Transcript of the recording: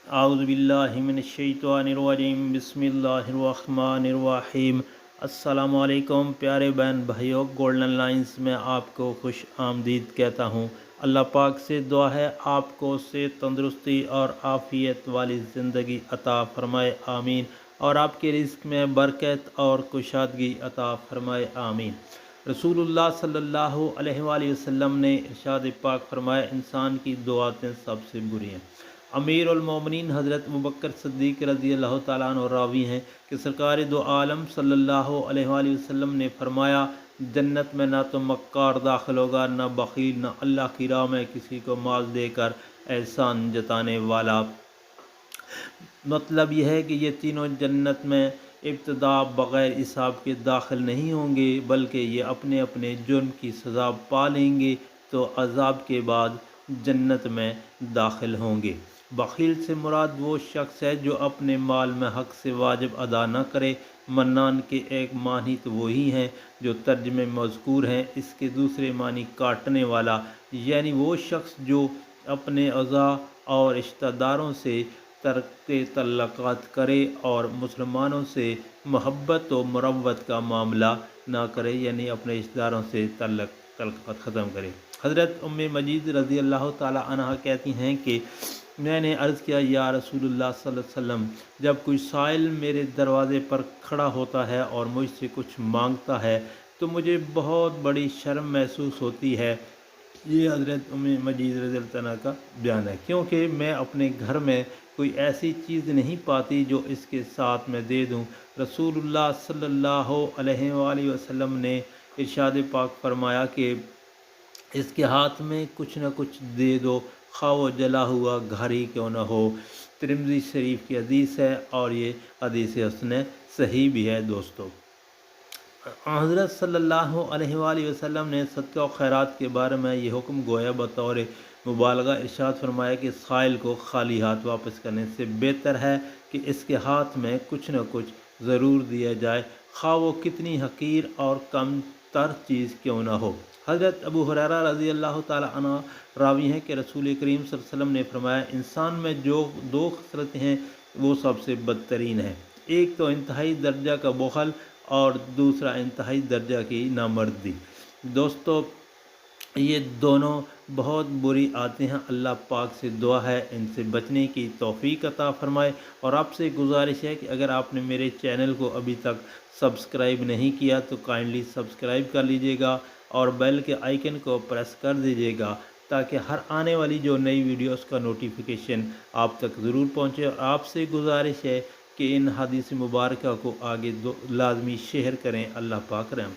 आउज़ुबिल्लाहिमिनश्शैतानिर्रजीम बिस्मिल्लाहिर्रहमानिर्रहीम। अस्सलामु अलैकुम प्यारे बहन भाइयों, गोल्डन लाइंस में आपको खुश आमदीद कहता हूँ। अल्लाह पाक से दुआ है आपको सेहत, तंदुरुस्ती और आफ़ियत वाली ज़िंदगी अता फ़रमाए आमीन, और आपके रिज़्क़ में बरकत और कुशादगी अता फ़रमाए आमीन। रसूलुल्लाह सल्लल्लाहु अलैहि वसल्लम ने इरशाद पाक फरमाया, इंसान की दो आदतें सबसे बुरी हैं। अमीर उल मोमिनीन हज़रत अबू बकर सिद्दीक़ रज़ी अल्लाह तआला अन्हु रावी हैं कि सरकार दो आलम सल्लल्लाहु अलैहि वसल्लम ने फरमाया, जन्नत में ना तो मक्कार दाखिल होगा, ना बख़ील, ना अल्लाह की राह में किसी को माल देकर एहसान जताने वाला। मतलब यह है कि ये तीनों जन्नत में इब्तदा बग़ैर हिसाब के दाखिल नहीं होंगे, बल्कि ये अपने अपने जुर्म की सज़ा पा लेंगे तो अज़ाब के बाद जन्नत में दाखिल होंगे। बख़ील से मुराद वो शख्स है जो अपने माल में हक़ से वाजिब अदा न करे। मन्नान के एक मानी तो वही हैं जो तर्जुमे में मज़कूर हैं। इसके दूसरे मानी काटने वाला, यानी वो शख्स जो अपने अज़ा और रिश्तेदारों से तर्क तल्लक़ात करे और मुसलमानों से मोहब्बत व मुरव्वत का मामला ना करे, यानी अपने रिश्तेदारों से तल्लक़ात ख़त्म करे। हज़रत उम्मे मजीद रज़ी अल्लाह ताला अन्हा कहती हैं कि मैंने अर्ज़ किया, या रसूलुल्लाह सल्लल्लाहु अलैहि वसल्लम, जब कोई साइल मेरे दरवाज़े पर खड़ा होता है और मुझसे कुछ मांगता है तो मुझे बहुत बड़ी शर्म महसूस होती है। ये हज़रत उम्मे मजीद रज़ी अल्लाह तआला का बयान है, क्योंकि मैं अपने घर में कोई ऐसी चीज़ नहीं पाती जो इसके साथ मैं दे दूँ। रसूलुल्लाह सल्लल्लाहु अलैहि वसल्लम ने इरशाद पाक फरमाया कि इसके हाथ में कुछ न कुछ दे दो, खा वो जला हुआ घर ही क्यों न हो। तिरमिज़ी शरीफ की हदीस है और ये हदीस हसन सही भी है। दोस्तों, हज़रत सल्लल्लाहु अलैहि वसल्लम ने सदका और खैरात के बारे में ये हुक्म गोया बतौर मुबालगा इरशाद फरमाया कि साइल को खाली हाथ वापस करने से बेहतर है कि इसके हाथ में कुछ न कुछ ज़रूर दिया जाए, खा वो कितनी हकीर और कम तर चीज़ क्यों न हो। हज़रत अबू हुरैरा रज़ी अल्लाह ताला अन्हु रावी हैं कि रसूल करीम सल्लल्लाहु अलैहि वसल्लम ने फरमाया, इंसान में जो दो खसलतें हैं वो सबसे बदतरीन है। एक तो इंतहाई दर्जा का बख़ल और दूसरा इंतहाई दर्जा की नामर्दी। दोस्तों, ये दोनों बहुत बुरी आते हैं। अल्लाह पाक से दुआ है इनसे बचने की तौफ़ीक अता फ़रमाए। और आपसे गुजारिश है कि अगर आपने मेरे चैनल को अभी तक सब्सक्राइब नहीं किया तो काइंडली सब्सक्राइब कर लीजिएगा और बेल के आइकन को प्रेस कर दीजिएगा, ताकि हर आने वाली जो नई वीडियोस का नोटिफिकेशन आप तक ज़रूर पहुँचे। और आपसे गुजारिश है कि इन हदीस मुबारक को आगे लाजमी शेयर करें। अल्लाह पाक रहम।